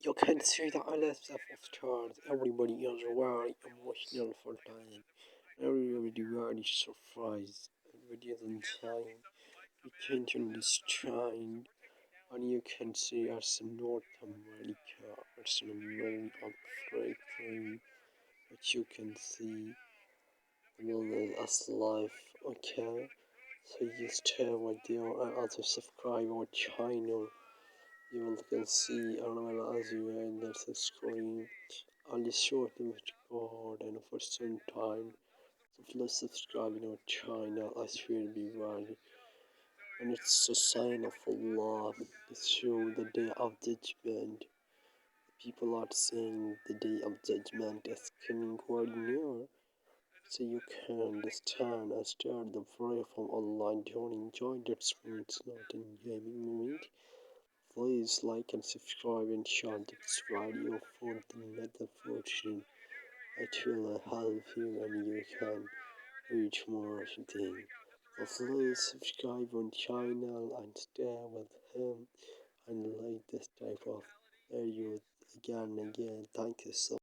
You can see the left of stars. Everybody is very emotional for time. Everybody very surprised. Everybody is insane. You can't understand. And you can see as North America, as a known Africa, but you can see known as life, okay? So you stay with your other subscriber channel. You will can see and as you enter the screen, only short with God and for some time. So please subscribe in our channel as will be ready. And it's a sign of Allah. It's show the day of judgment. People are saying the day of judgment is coming very near. So you can understand and start the prayer from Allah and don't enjoy that it's not in gaming moment. Please like and subscribe and share this video for the another version. It will help you and you can reach more things. So please subscribe on channel and stay with him and like this type of videos again and again. Thank you so much.